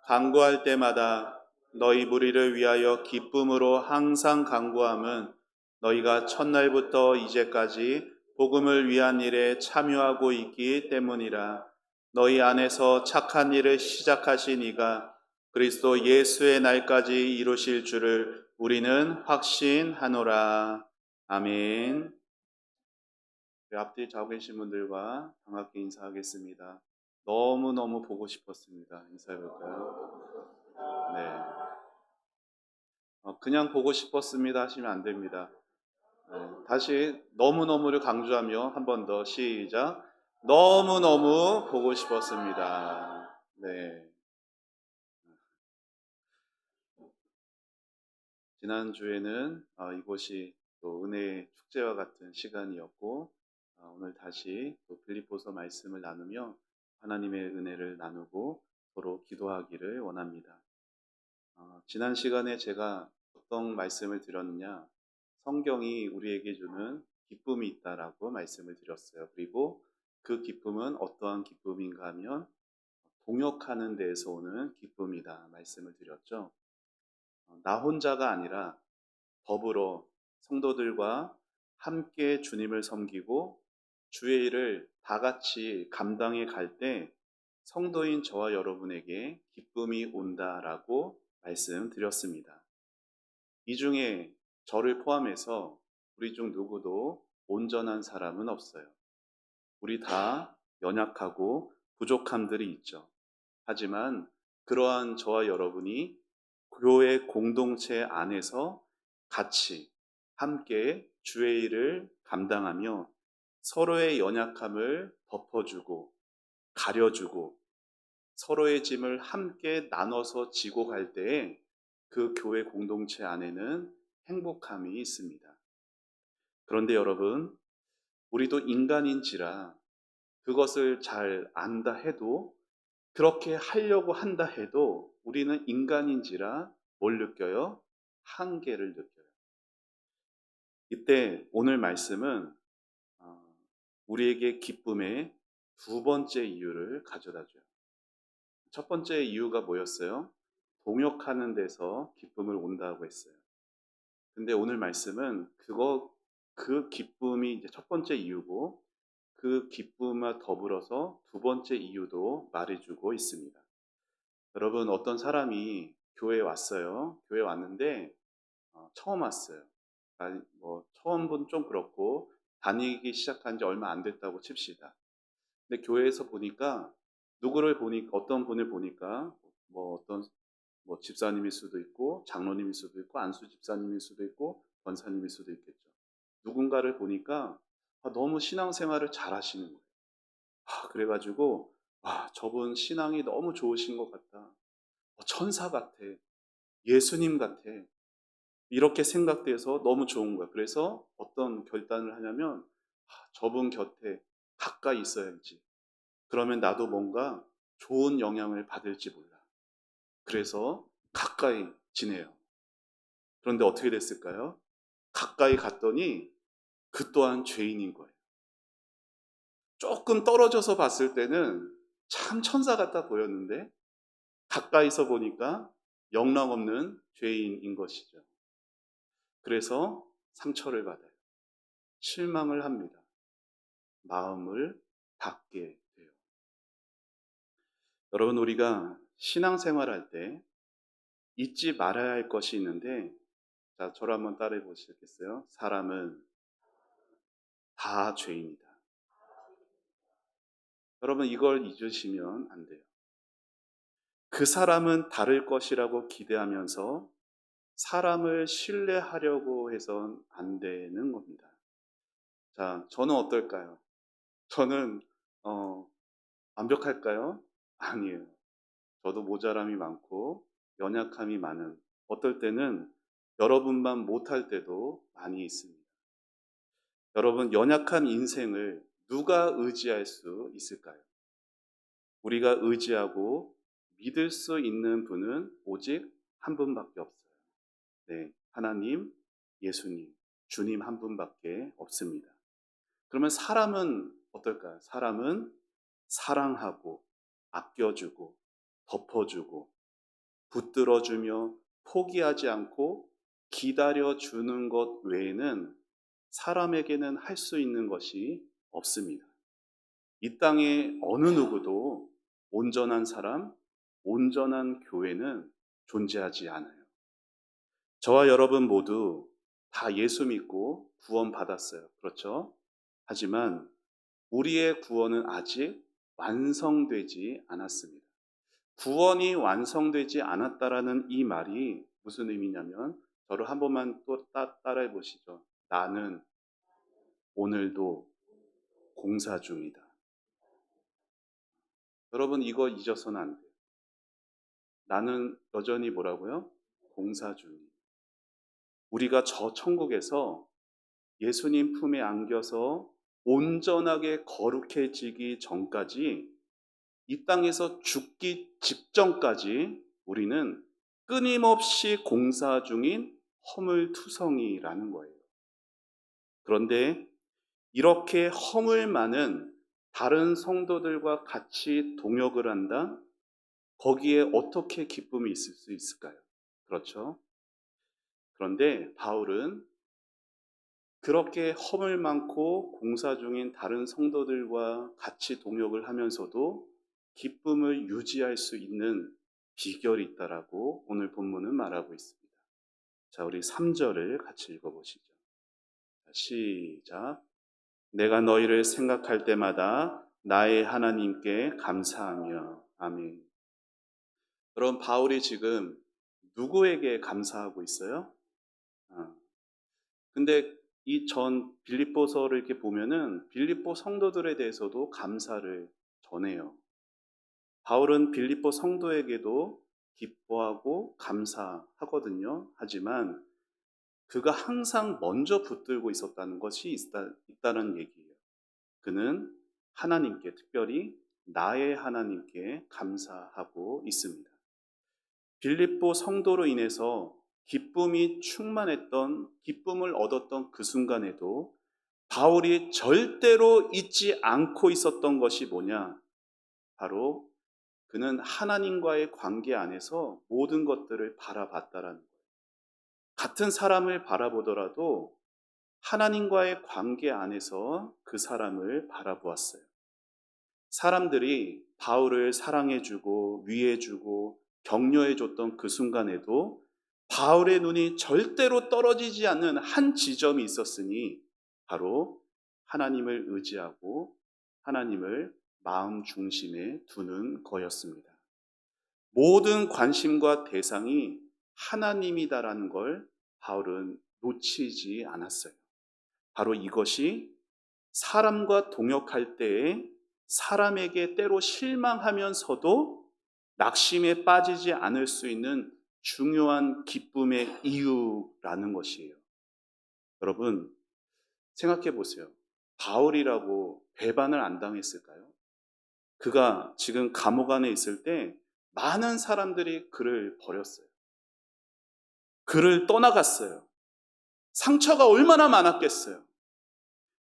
간구할 때마다 너희 무리를 위하여 기쁨으로 항상 간구함은 너희가 첫날부터 이제까지 복음을 위한 일에 참여하고 있기 때문이라. 너희 안에서 착한 일을 시작하신 이가 그리스도 예수의 날까지 이루실 줄을 우리는 확신하노라. 아멘. 앞뒤 좌우 계신 분들과 반갑게 인사하겠습니다. 너무너무 보고 싶었습니다. 인사해볼까요? 네. 그냥 보고 싶었습니다 하시면 안 됩니다. 다시 너무너무를 강조하며 한 번 더 시작. 너무너무 보고 싶었습니다. 네. 지난주에는 이곳이 또 은혜의 축제와 같은 시간이었고, 오늘 다시 또 빌립보서 말씀을 나누며 하나님의 은혜를 나누고 서로 기도하기를 원합니다. 지난 시간에 제가 어떤 말씀을 드렸느냐, 성경이 우리에게 주는 기쁨이 있다라고 말씀을 드렸어요. 그리고 그 기쁨은 어떠한 기쁨인가 하면 동역하는 데에서 오는 기쁨이다 말씀을 드렸죠. 나 혼자가 아니라 더불어 성도들과 함께 주님을 섬기고 주의 일을 다 같이 감당해 갈 때 성도인 저와 여러분에게 기쁨이 온다라고 말씀드렸습니다. 이 중에 저를 포함해서 우리 중 누구도 온전한 사람은 없어요. 우리 다 연약하고 부족함들이 있죠. 하지만 그러한 저와 여러분이 교회 공동체 안에서 같이 함께 주의 일을 감당하며 서로의 연약함을 덮어주고 가려주고 서로의 짐을 함께 나눠서 지고 갈 때에 그 교회 공동체 안에는 행복함이 있습니다. 그런데 여러분, 우리도 인간인지라 그것을 잘 안다 해도 그렇게 하려고 한다 해도 우리는 인간인지라 뭘 느껴요? 한계를 느껴요. 이때 오늘 말씀은 우리에게 기쁨의 두 번째 이유를 가져다 줘요. 첫 번째 이유가 뭐였어요? 동역하는 데서 기쁨을 온다고 했어요. 근데 오늘 말씀은 그 기쁨이 이제 첫 번째 이유고 그 기쁨과 더불어서 두 번째 이유도 말해주고 있습니다. 여러분, 어떤 사람이 교회에 왔어요. 교회에 왔는데 처음 왔어요. 처음 분 좀 그렇고 다니기 시작한 지 얼마 안 됐다고 칩시다. 근데 교회에서 보니까 어떤 분을 보니까 어떤 집사님일 수도 있고 장로님일 수도 있고 안수 집사님일 수도 있고 권사님일 수도 있겠죠. 누군가를 보니까 너무 신앙생활을 잘 하시는 거예요. 그래가지고 저분 신앙이 너무 좋으신 것 같다. 천사 같아. 예수님 같아. 이렇게 생각돼서 너무 좋은 거야. 그래서 어떤 결단을 하냐면 저분 곁에 가까이 있어야지. 그러면 나도 뭔가 좋은 영향을 받을지 몰라. 그래서 가까이 지내요. 그런데 어떻게 됐을까요? 가까이 갔더니 그 또한 죄인인 거예요. 조금 떨어져서 봤을 때는 참 천사 같아 보였는데 가까이서 보니까 영락없는 죄인인 것이죠. 그래서 상처를 받아요. 실망을 합니다. 마음을 닫게 돼요. 여러분, 우리가 신앙생활할 때 잊지 말아야 할 것이 있는데, 자, 저를 한번 따라해 보시겠어요? 사람은 다 죄인이다. 여러분, 이걸 잊으시면 안 돼요. 그 사람은 다를 것이라고 기대하면서 사람을 신뢰하려고 해선 안 되는 겁니다. 자, 저는 어떨까요? 저는 완벽할까요? 아니에요. 저도 모자람이 많고 연약함이 많은, 어떨 때는 여러분만 못할 때도 많이 있습니다. 여러분, 연약한 인생을 누가 의지할 수 있을까요? 우리가 의지하고 믿을 수 있는 분은 오직 한 분밖에 없어요. 네, 하나님, 예수님, 주님 한 분밖에 없습니다. 그러면 사람은 어떨까요? 사람은 사랑하고 아껴주고 덮어주고 붙들어주며 포기하지 않고 기다려주는 것 외에는 사람에게는 할 수 있는 것이 없습니다. 이 땅에 어느 누구도 온전한 사람, 온전한 교회는 존재하지 않아요. 저와 여러분 모두 다 예수 믿고 구원 받았어요. 그렇죠? 하지만 우리의 구원은 아직 완성되지 않았습니다. 구원이 완성되지 않았다라는 이 말이 무슨 의미냐면, 저를 한 번만 또 따라해 보시죠. 나는 오늘도 공사 중이다. 여러분, 이거 잊어서는 안 돼요. 나는 여전히 뭐라고요? 공사 중이다. 우리가 저 천국에서 예수님 품에 안겨서 온전하게 거룩해지기 전까지, 이 땅에서 죽기 직전까지 우리는 끊임없이 공사 중인 허물투성이라는 거예요. 그런데 이렇게 허물 많은 다른 성도들과 같이 동역을 한다? 거기에 어떻게 기쁨이 있을 수 있을까요? 그렇죠? 그런데 바울은 그렇게 허물 많고 공사 중인 다른 성도들과 같이 동역을 하면서도 기쁨을 유지할 수 있는 비결이 있다라고 오늘 본문은 말하고 있습니다. 자, 우리 3절을 같이 읽어보시죠. 시작. 내가 너희를 생각할 때마다 나의 하나님께 감사하며. 아멘. 여러분, 바울이 지금 누구에게 감사하고 있어요? 근데 이 전 빌립보서를 이렇게 보면은 빌립보 성도들에 대해서도 감사를 전해요. 바울은 빌립보 성도에게도 기뻐하고 감사하거든요. 하지만 그가 항상 먼저 붙들고 있었다는 것이 있다는 얘기예요. 그는 하나님께, 특별히 나의 하나님께 감사하고 있습니다. 빌립보 성도로 인해서 기쁨이 충만했던, 기쁨을 얻었던 그 순간에도 바울이 절대로 잊지 않고 있었던 것이 뭐냐? 바로 그는 하나님과의 관계 안에서 모든 것들을 바라봤다라는 거예요. 같은 사람을 바라보더라도 하나님과의 관계 안에서 그 사람을 바라보았어요. 사람들이 바울을 사랑해주고 위해주고 격려해줬던 그 순간에도 바울의 눈이 절대로 떨어지지 않는 한 지점이 있었으니 바로 하나님을 의지하고 하나님을 마음 중심에 두는 거였습니다. 모든 관심과 대상이 하나님이다라는 걸 바울은 놓치지 않았어요. 바로 이것이 사람과 동역할 때에 사람에게 때로 실망하면서도 낙심에 빠지지 않을 수 있는 중요한 기쁨의 이유라는 것이에요. 여러분, 생각해 보세요. 바울이라고 배반을 안 당했을까요? 그가 지금 감옥 안에 있을 때 많은 사람들이 그를 버렸어요. 그를 떠나갔어요. 상처가 얼마나 많았겠어요.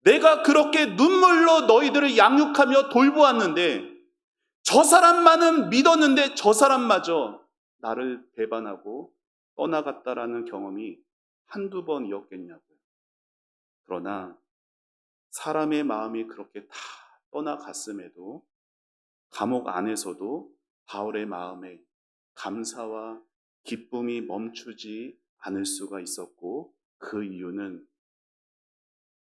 내가 그렇게 눈물로 너희들을 양육하며 돌보았는데, 저 사람만은 믿었는데 저 사람마저 나를 배반하고 떠나갔다라는 경험이 한두 번이었겠냐고요. 그러나 사람의 마음이 그렇게 다 떠나갔음에도 감옥 안에서도 바울의 마음에 감사와 기쁨이 멈추지 않을 수가 있었고, 그 이유는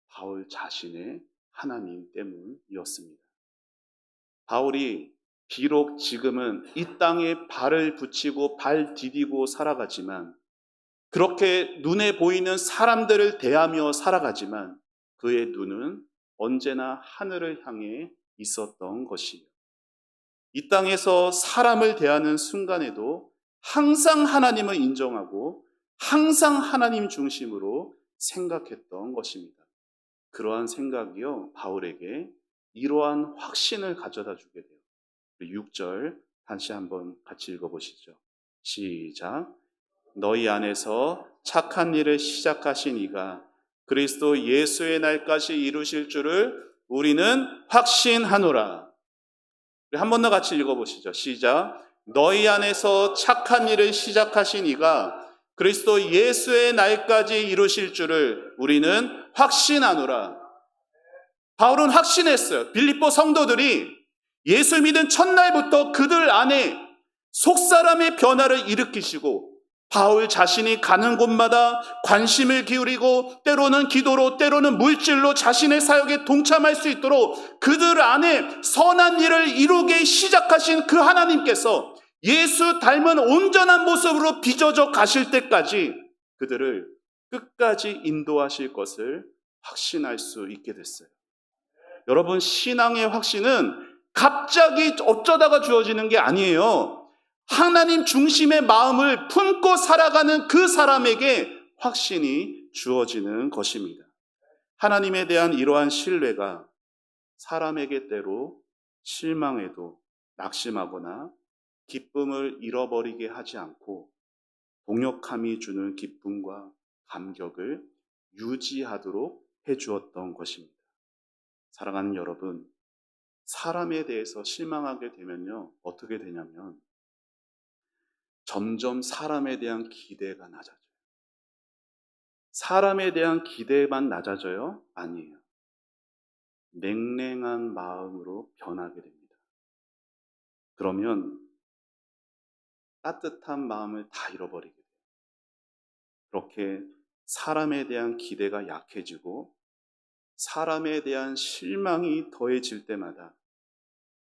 바울 자신의 하나님 때문이었습니다. 바울이 비록 지금은 이 땅에 발을 붙이고 발 디디고 살아가지만, 그렇게 눈에 보이는 사람들을 대하며 살아가지만 그의 눈은 언제나 하늘을 향해 있었던 것이에요. 이 땅에서 사람을 대하는 순간에도 항상 하나님을 인정하고 항상 하나님 중심으로 생각했던 것입니다. 그러한 생각이요, 바울에게 이러한 확신을 가져다 주게 돼요. 6절 다시 한번 같이 읽어보시죠. 시작. 너희 안에서 착한 일을 시작하신 이가 그리스도 예수의 날까지 이루실 줄을 우리는 확신하노라. 한 번 더 같이 읽어보시죠. 시작. 너희 안에서 착한 일을 시작하신 이가 그리스도 예수의 날까지 이루실 줄을 우리는 확신하노라. 바울은 확신했어요. 빌립보 성도들이 예수 믿은 첫날부터 그들 안에 속사람의 변화를 일으키시고 바울 자신이 가는 곳마다 관심을 기울이고 때로는 기도로 때로는 물질로 자신의 사역에 동참할 수 있도록 그들 안에 선한 일을 이루게 시작하신 그 하나님께서 예수 닮은 온전한 모습으로 빚어져 가실 때까지 그들을 끝까지 인도하실 것을 확신할 수 있게 됐어요. 여러분, 신앙의 확신은 갑자기 어쩌다가 주어지는 게 아니에요. 하나님 중심의 마음을 품고 살아가는 그 사람에게 확신이 주어지는 것입니다. 하나님에 대한 이러한 신뢰가 사람에게 때로 실망해도 낙심하거나 기쁨을 잃어버리게 하지 않고 동역함이 주는 기쁨과 감격을 유지하도록 해주었던 것입니다. 사랑하는 여러분, 사람에 대해서 실망하게 되면요, 어떻게 되냐면 점점 사람에 대한 기대가 낮아져요. 사람에 대한 기대만 낮아져요? 아니에요. 냉랭한 마음으로 변하게 됩니다. 그러면 따뜻한 마음을 다 잃어버리게 돼요. 그렇게 사람에 대한 기대가 약해지고 사람에 대한 실망이 더해질 때마다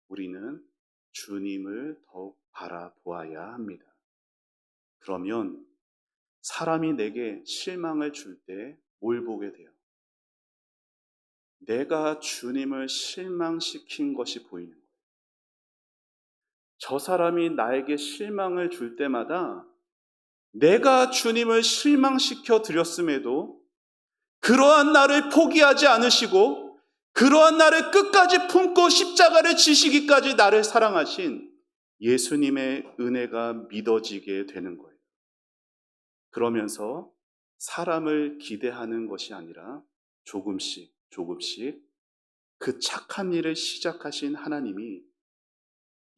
우리는 주님을 더욱 바라보아야 합니다. 그러면 사람이 내게 실망을 줄 때 뭘 보게 돼요? 내가 주님을 실망시킨 것이 보이는 거예요. 저 사람이 나에게 실망을 줄 때마다 내가 주님을 실망시켜 드렸음에도 그러한 나를 포기하지 않으시고 그러한 나를 끝까지 품고 십자가를 지시기까지 나를 사랑하신 예수님의 은혜가 믿어지게 되는 거예요. 그러면서 사람을 기대하는 것이 아니라 조금씩 그 착한 일을 시작하신 하나님이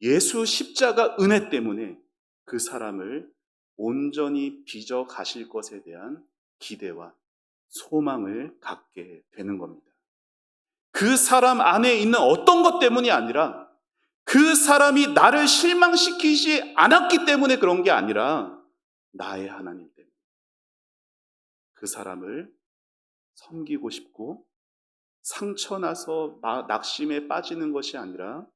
예수 십자가 은혜 때문에 그 사람을 온전히 빚어 가실 것에 대한 기대와 소망을 갖게 되는 겁니다. 그 사람 안에 있는 어떤 것 때문이 아니라 그 사람이 나를 실망시키지 않았기 때문에 그런 게 아니라 나의 하나님 때문에 그 사람을 섬기고 싶고 상처나서 낙심에 빠지는 것이 아니라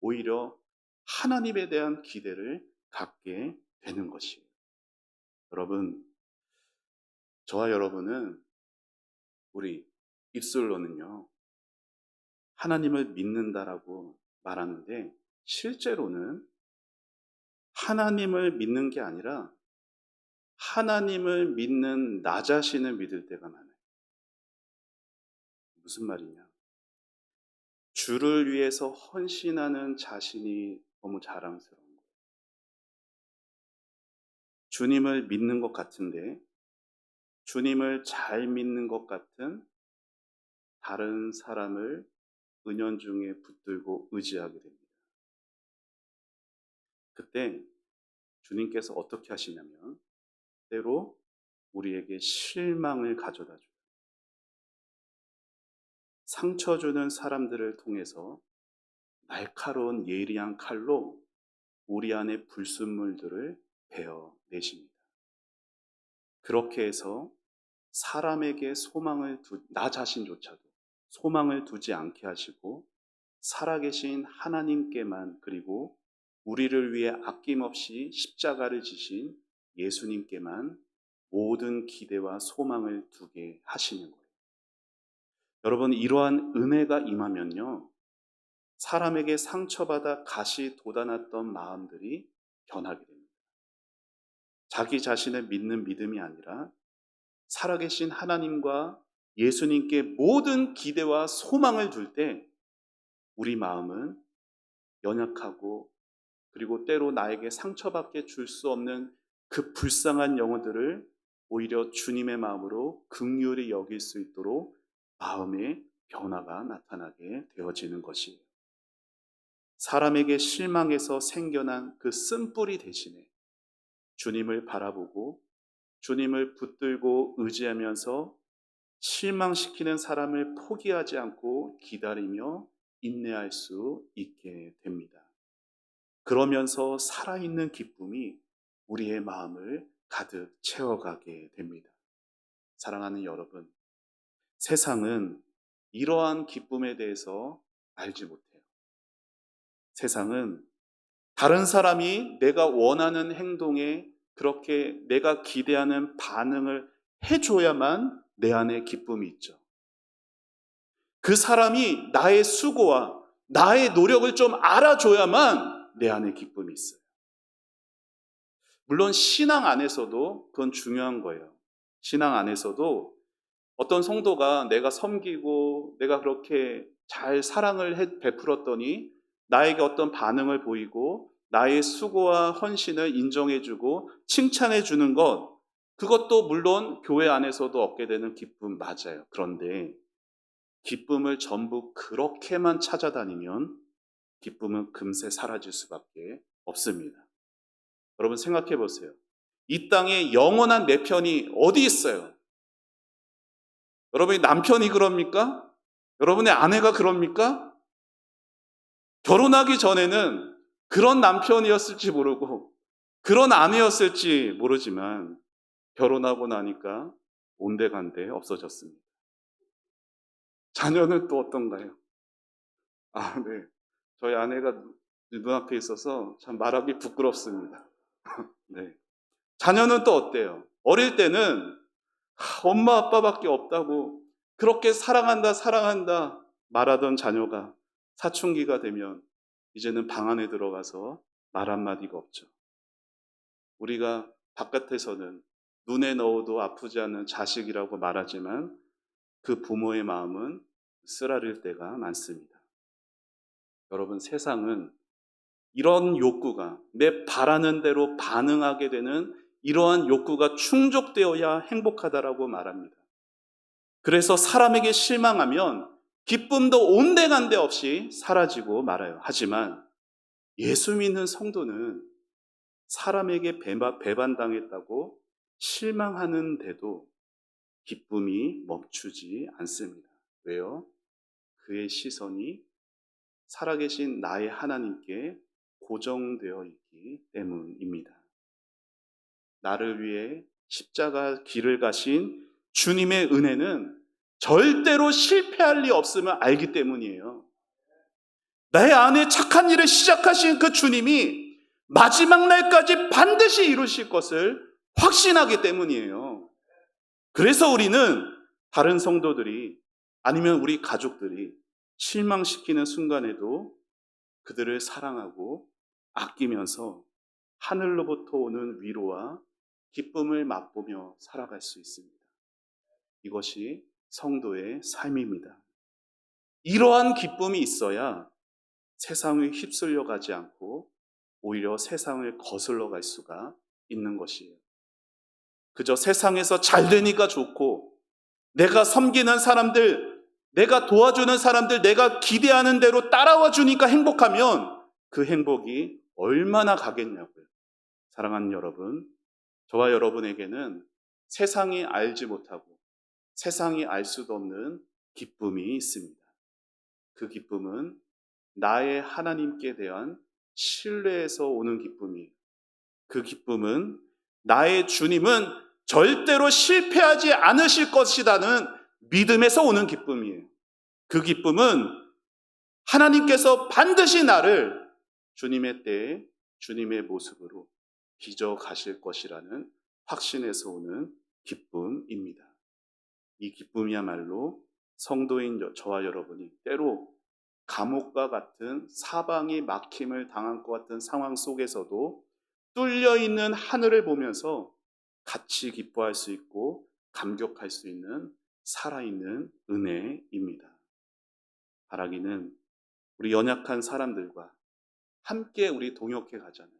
오히려 하나님에 대한 기대를 갖게 되는 것이에요. 여러분, 저와 여러분은 우리 입술로는요, 하나님을 믿는다라고 말하는데 실제로는 하나님을 믿는 게 아니라 하나님을 믿는 나 자신을 믿을 때가 많아요. 무슨 말이냐? 주를 위해서 헌신하는 자신이 너무 자랑스러운 거예요. 주님을 믿는 것 같은데 주님을 잘 믿는 것 같은 다른 사람을 은연중에 붙들고 의지하게 됩니다. 그때 주님께서 어떻게 하시냐면 때로 우리에게 실망을 가져다 줘요. 상처 주는 사람들을 통해서 날카로운 예리한 칼로 우리 안의 불순물들을 베어내십니다. 그렇게 해서 사람에게 나 자신조차도 소망을 두지 않게 하시고 살아계신 하나님께만 그리고 우리를 위해 아낌없이 십자가를 지신 예수님께만 모든 기대와 소망을 두게 하시는 거예요. 여러분, 이러한 은혜가 임하면요, 사람에게 상처받아 가시 돋아났던 마음들이 변하게 됩니다. 자기 자신을 믿는 믿음이 아니라 살아계신 하나님과 예수님께 모든 기대와 소망을 둘 때 우리 마음은 연약하고 그리고 때로 나에게 상처밖에 줄 수 없는 그 불쌍한 영혼들을 오히려 주님의 마음으로 긍휼히 여길 수 있도록 마음의 변화가 나타나게 되어지는 것이에요. 사람에게 실망해서 생겨난 그 쓴뿌리 대신에 주님을 바라보고 주님을 붙들고 의지하면서 실망시키는 사람을 포기하지 않고 기다리며 인내할 수 있게 됩니다. 그러면서 살아있는 기쁨이 우리의 마음을 가득 채워가게 됩니다. 사랑하는 여러분, 세상은 이러한 기쁨에 대해서 알지 못해요. 세상은 다른 사람이 내가 원하는 행동에 그렇게 내가 기대하는 반응을 해줘야만 내 안에 기쁨이 있죠. 그 사람이 나의 수고와 나의 노력을 좀 알아줘야만 내 안에 기쁨이 있어요. 물론 신앙 안에서도 그건 중요한 거예요. 신앙 안에서도 어떤 성도가 내가 섬기고 내가 그렇게 잘 사랑을 베풀었더니 나에게 어떤 반응을 보이고 나의 수고와 헌신을 인정해주고 칭찬해주는 것, 그것도 물론 교회 안에서도 얻게 되는 기쁨 맞아요. 그런데 기쁨을 전부 그렇게만 찾아다니면 기쁨은 금세 사라질 수밖에 없습니다. 여러분 생각해 보세요. 이 땅에 영원한 내 편이 어디 있어요? 여러분의 남편이 그럽니까? 여러분의 아내가 그럽니까? 결혼하기 전에는 그런 남편이었을지 모르고 그런 아내였을지 모르지만 결혼하고 나니까 온데간데 없어졌습니다. 자녀는 또 어떤가요? 네. 저희 아내가 눈앞에 있어서 참 말하기 부끄럽습니다. 네. 자녀는 또 어때요? 어릴 때는 엄마 아빠밖에 없다고 그렇게 사랑한다 사랑한다 말하던 자녀가 사춘기가 되면 이제는 방 안에 들어가서 말 한마디가 없죠. 우리가 바깥에서는 눈에 넣어도 아프지 않는 자식이라고 말하지만 그 부모의 마음은 쓰라릴 때가 많습니다. 여러분 세상은 이런 욕구가 내 바라는 대로 반응하게 되는 이러한 욕구가 충족되어야 행복하다라고 말합니다. 그래서 사람에게 실망하면 기쁨도 온데간데 없이 사라지고 말아요. 하지만 예수 믿는 성도는 사람에게 배반당했다고 실망하는데도 기쁨이 멈추지 않습니다. 왜요? 그의 시선이 살아계신 나의 하나님께 고정되어 있기 때문입니다. 나를 위해 십자가 길을 가신 주님의 은혜는 절대로 실패할 리 없음을 알기 때문이에요. 내 안에 착한 일을 시작하신 그 주님이 마지막 날까지 반드시 이루실 것을 확신하기 때문이에요. 그래서 우리는 다른 성도들이 아니면 우리 가족들이 실망시키는 순간에도 그들을 사랑하고 아끼면서 하늘로부터 오는 위로와 기쁨을 맛보며 살아갈 수 있습니다. 이것이 성도의 삶입니다. 이러한 기쁨이 있어야 세상에 휩쓸려 가지 않고 오히려 세상을 거슬러 갈 수가 있는 것이에요. 그저 세상에서 잘 되니까 좋고 내가 섬기는 사람들, 내가 도와주는 사람들, 내가 기대하는 대로 따라와 주니까 행복하면 그 행복이 얼마나 가겠냐고요. 사랑하는 여러분, 저와 여러분에게는 세상이 알지 못하고 세상이 알 수도 없는 기쁨이 있습니다. 그 기쁨은 나의 하나님께 대한 신뢰에서 오는 기쁨이에요. 그 기쁨은 나의 주님은 절대로 실패하지 않으실 것이라는 믿음에서 오는 기쁨이에요. 그 기쁨은 하나님께서 반드시 나를 주님의 때에 주님의 모습으로 빚어 가실 것이라는 확신에서 오는 기쁨입니다. 이 기쁨이야말로 성도인 저와 여러분이 때로 감옥과 같은 사방이 막힘을 당한 것 같은 상황 속에서도 뚫려 있는 하늘을 보면서 같이 기뻐할 수 있고 감격할 수 있는 살아있는 은혜입니다. 바라기는 우리 연약한 사람들과 함께 우리 동역해 가잖아요.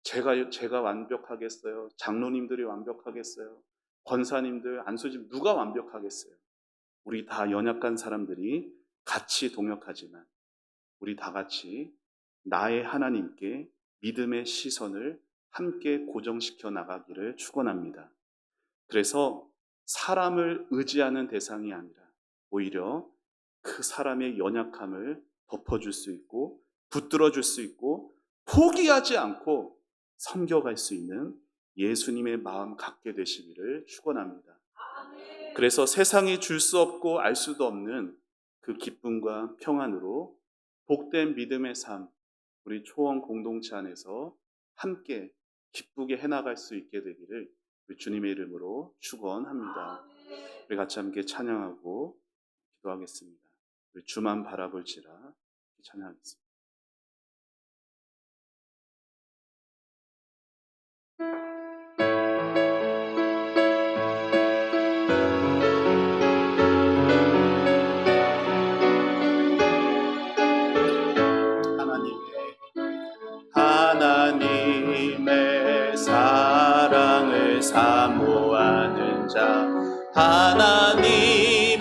제가 완벽하겠어요? 장로님들이 완벽하겠어요? 권사님들, 안수집 누가 완벽하겠어요? 우리 다 연약한 사람들이 같이 동역하지만 우리 다 같이 나의 하나님께 믿음의 시선을 함께 고정시켜 나가기를 축원합니다. 그래서 사람을 의지하는 대상이 아니라 오히려 그 사람의 연약함을 덮어줄 수 있고 붙들어줄 수 있고 포기하지 않고 섬겨갈 수 있는 예수님의 마음 갖게 되시기를 축원합니다. 그래서 세상이 줄 수 없고 알 수도 없는 그 기쁨과 평안으로 복된 믿음의 삶, 우리 초원 공동체 안에서 함께 기쁘게 해나갈 수 있게 되기를 우리 주님의 이름으로 축원합니다. 우리 같이 함께 찬양하고 기도하겠습니다. 우리 주만 바라볼지라 찬양하겠습니다. 하나님의 사랑을 사모하는 자, 하나님의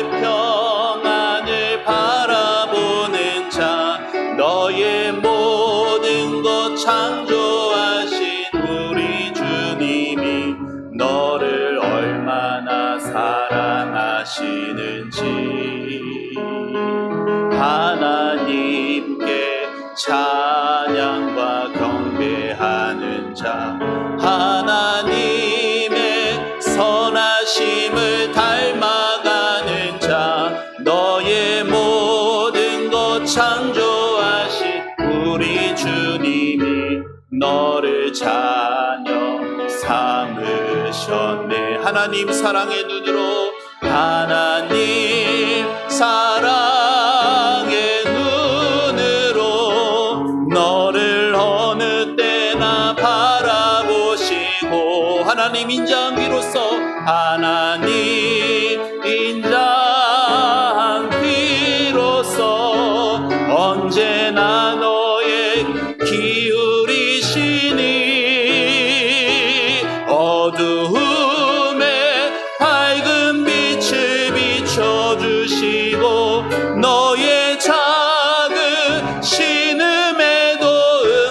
평안을 바라보는 자, 너의 모든 것 창조하신 우리 주님이 너를 얼마나 사랑하시는지 하나님께 찬양과 경배하는 자, 하나님의 선하심을 닮아가는 자, 너의 모든 것 창조하신 우리 주님이 너를 자녀 삼으셨네. 하나님 사랑의 눈으로, 하나님 사랑의 너를 어느 때나 바라보시고 하나님 인자함기로써 하나님 인자함기로써 언제나 너의 기울이시니 어두움에 밝은 빛을 비춰주시고 너의 작은 신음에도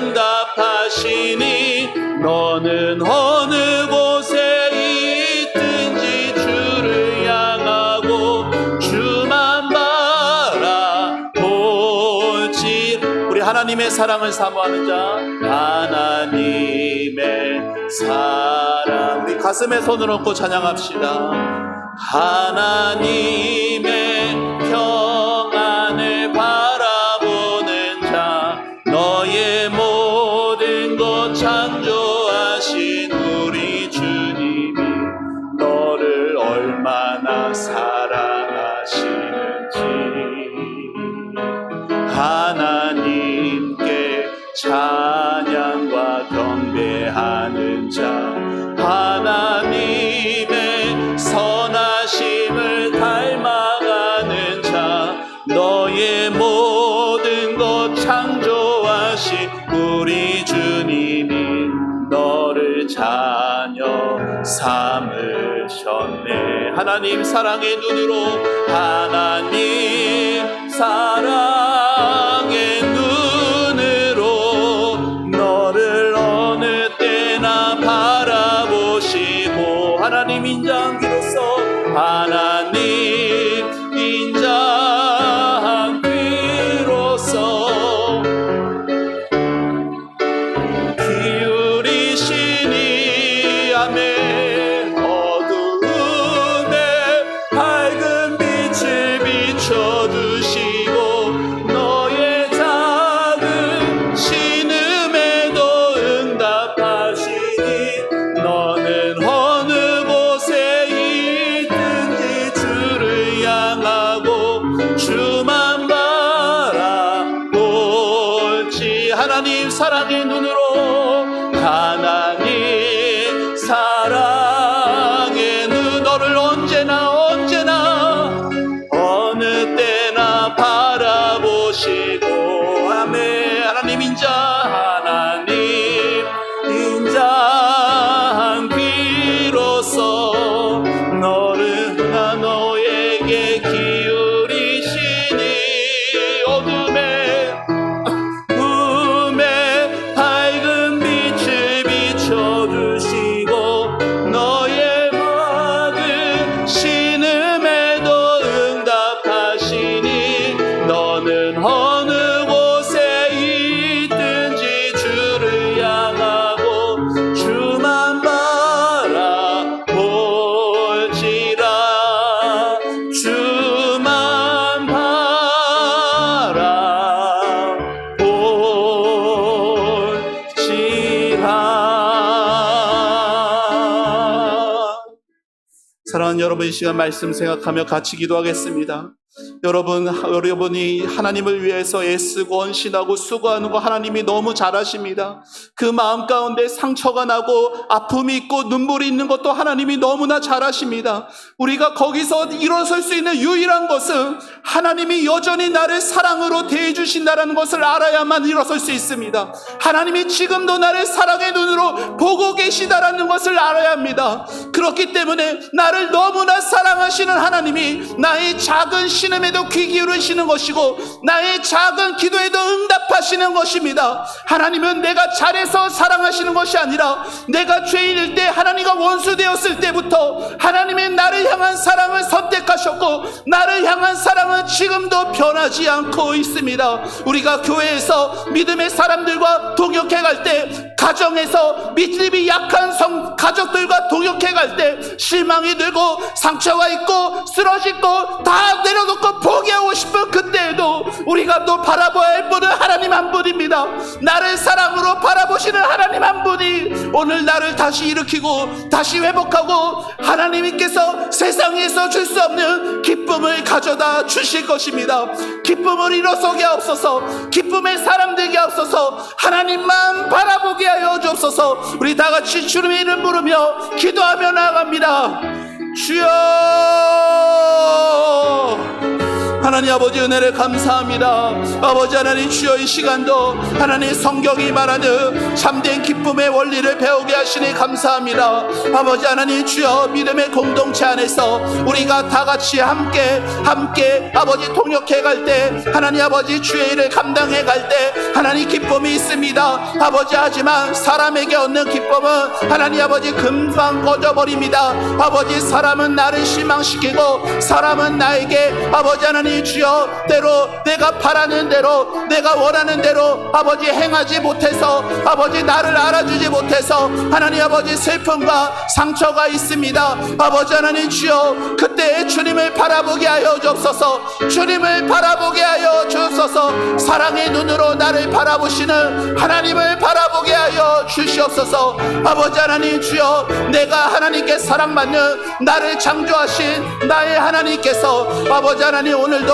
응답하시니 너는 어느 곳에 있든지 주를 향하고 주만 바라볼지. 우리 하나님의 사랑을 사모하는 자, 하나님의 사랑, 우리 가슴에 손을 얹고 찬양합시다. 하나님의 평안을 바라보는 자, 너의 모든 것 창조하신 우리 주님이 너를 얼마나 사랑하시는지 하나님께 찬양과 경배하는 자, 하나님의 선하심을 닮아가는 자, 너의 모든 것 창조하신 우리 주님이 너를 자녀 삼으셨네. 하나님 사랑의 눈으로, 하나님 사랑의 눈으로 너를 어느 때나 바라보시고 하나님 인자함기로써 하나님 인자함기로써 기울이시니 아멘. 어두움에 밝은 빛을 비춰주시고 너의 작은 신음에도 응답하시니 너는 어느 곳에 있든지 주를 향하고 주만 바라볼지. 하나님 사랑의 눈으로, 하나님 사랑의 눈, 너를 언제나 어느 때나 바라보시고 아멘. 하나님 하나님 인자함기로써 너를 너에게 기울이시니 어둠에 사랑하는 여러분, 이 시간 말씀 생각하며 같이 기도하겠습니다. 여러분이 하나님을 위해서 애쓰고 헌신하고 수고하는 거 하나님이 너무 잘 아십니다. 그 마음 가운데 상처가 나고 아픔이 있고 눈물이 있는 것도 하나님이 너무나 잘 아십니다. 우리가 거기서 일어설 수 있는 유일한 것은 하나님이 여전히 나를 사랑으로 대해주신다는 것을 알아야만 일어설 수 있습니다. 하나님이 지금도 나를 사랑의 눈으로 보고 계시다라는 것을 알아야 합니다. 그렇기 때문에 나를 너무나 사랑하시는 하나님이 나의 작은 신음에도 귀 기울이시는 것이고 나의 작은 기도에도 응답하시는 것입니다. 하나님은 내가 잘해서 사랑하시는 것이 아니라 내가 죄인일 때, 하나님과 원수 되었을 때부터 하나님의 나를 향한 사랑을 선택하셨고 나를 향한 사랑은 지금도 변하지 않고 있습니다. 우리가 교회에서 믿음의 사람들과 동역해 갈 때, 가정에서 믿음이 약한 가족들과 동역해 갈 때 실망이 들고 상처가 있고 쓰러지고 다 내려놓고 포기하고 싶은 그때에도 우리가 또 바라봐야 할 분은 하나님 한 분입니다. 나를 사랑으로 바라보시는 하나님 한 분이 오늘 나를 다시 일으키고 다시 회복하고 하나님께서 세상에서 줄 수 없는 기쁨을 가져다 주실 것입니다. 기쁨을 일어서게 하옵소서. 기쁨의 사람 되게 하옵소서. 하나님만 바라보게 하여 주옵소서. 우리 다 같이 주님의 이름 부르며 기도하며 나아갑니다. 주여, 하나님 아버지 은혜를 감사합니다. 아버지 하나님, 주여 이 시간도 하나님 성경이 말하는 참된 기쁨의 원리를 배우게 하시니 감사합니다. 아버지 하나님, 주여 믿음의 공동체 안에서 우리가 다 같이 함께 아버지 동역해 갈 때, 하나님 아버지 주의 일을 감당해 갈 때 하나님 기쁨이 있습니다. 아버지, 하지만 사람에게 얻는 기쁨은 하나님 아버지 금방 꺼져버립니다. 아버지, 사람은 나를 실망시키고 사람은 나에게 아버지 하나님 주여 때로 내가 바라는 대로 내가 원하는 대로 아버지 행하지 못해서 아버지 나를 알아주지 못해서 하나님 아버지 슬픔과 상처가 있습니다. 아버지 하나님 주여, 그때 주님을 바라보게 하여 주옵소서. 주님을 바라보게 하여 주옵소서. 사랑의 눈으로 나를 바라보시는 하나님을 바라보게 하여 주시옵소서. 아버지 하나님 주여, 내가 하나님께 사랑받는 나를 창조하신 나의 하나님께서 아버지 하나님 오늘도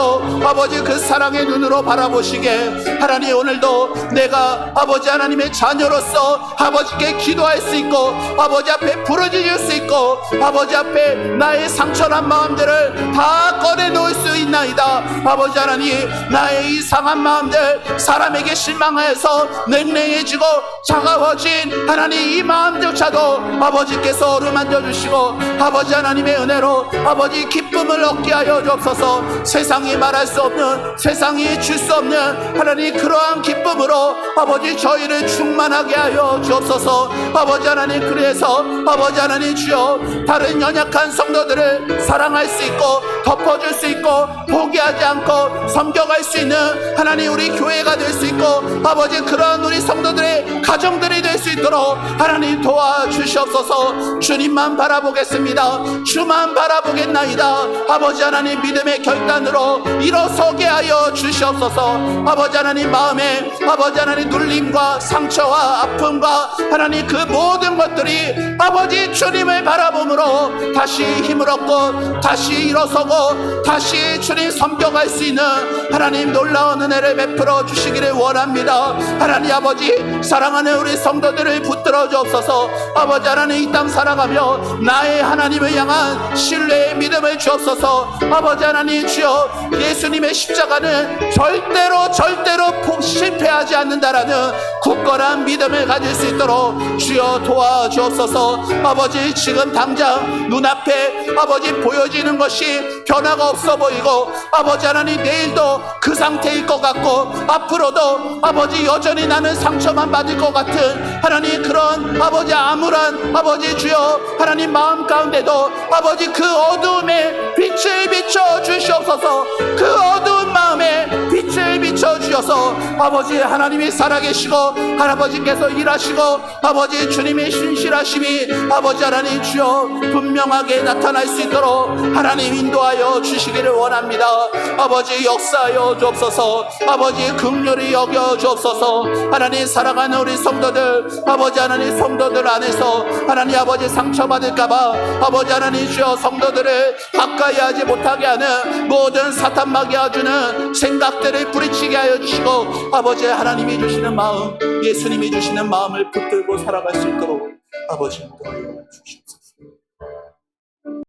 아버지 그 사랑의 눈으로 바라보시게, 하나님 오늘도 내가 아버지 하나님의 자녀로서 아버지께 기도할 수 있고 아버지 앞에 부르짖을 수 있고 아버지 앞에 나의 상처난 마음들을 다 꺼내놓을 수 있나이다. 아버지 하나님, 나의 이 상한 마음들, 사람에게 실망하여서 냉랭해지고 차가워진 하나님 이 마음조차도 아버지께서 어루만져 주시고 아버지 하나님의 은혜로 아버지 기쁨을 얻게 하여 주옵소서. 세상이 말할 수 없는, 세상이 줄 수 없는 하나님 그러한 기쁨으로 아버지 저희를 충만하게 하여 주옵소서. 아버지 하나님, 그래서 아버지 하나님 주여, 다른 연약한 성도들을 사랑할 수 있고 덮어줄 수 있고 포기하지 않고 섬겨갈 수 있는 하나님 우리 교회가 될 수 있고 아버지 그러한 우리 성도들의 가정들이 될 수 있도록 하나님 도와주시옵소서. 주님만 바라보겠습니다. 주만 바라보겠나이다. 아버지 하나님, 믿음의 결단으로 일어서게 하여 주시옵소서. 아버지 하나님, 마음에 아버지 하나님 눌림과 상처와 아픔과 하나님 그 모든 것들이 아버지 주님을 바라봄으로 다시 힘을 얻고 다시 일어서고 다시 주님 섬겨갈 수 있는 하나님 놀라운 은혜를 베풀어 주시기를 원합니다. 하나님 아버지, 사랑하는 우리 성도들을 붙들어 주옵소서. 아버지 하나님, 이 땅 살아가며 나의 하나님을 향한 신뢰의 믿음을 주옵소서. 아버지 하나님 주여, 예수님의 십자가는 절대로 실패하지 않는다라는 굳건한 믿음을 가질 수 있도록 주여 도와주옵소서. 아버지, 지금 당장 눈앞에 아버지 보여지는 것이 변화가 없어 보이고 아버지 하나님 내일도 그 상태일 것 같고 앞으로도 아버지 여전히 나는 상처만 받을 것 같은 하나님 그런 아버지 암울한 아버지 주여 하나님 마음 가운데도 아버지 그 어두움에 빛을 비춰 주시옵소서. 그 어두운 마음에 빛을 비춰 주셔서 아버지 하나님이 살아계시고 할아버지께서 일하시고 아버지 주님의 신실하심이 아버지 하나님 주여 분명하게 나타날 수 있도록 하나님 인도하여 주시기를 원합니다. 아버지 역사하여 주옵소서. 아버지 긍휼히 여겨 주옵소서. 하나님 살아가는 우리 성도들 아버지 하나님 성도들 안에서 하나님 아버지 상처받을까봐 아버지 하나님 주여 성도들을 가까이 하지 못하게 하는 모든 사탄 마귀해주는 생각들을 뿌리치게 하여 주시고 아버지 하나님이 주시는 마음 예수님이 주시는 마음을 붙들고 살아갈 수 있도록 아버지 인도하여 주시옵소서.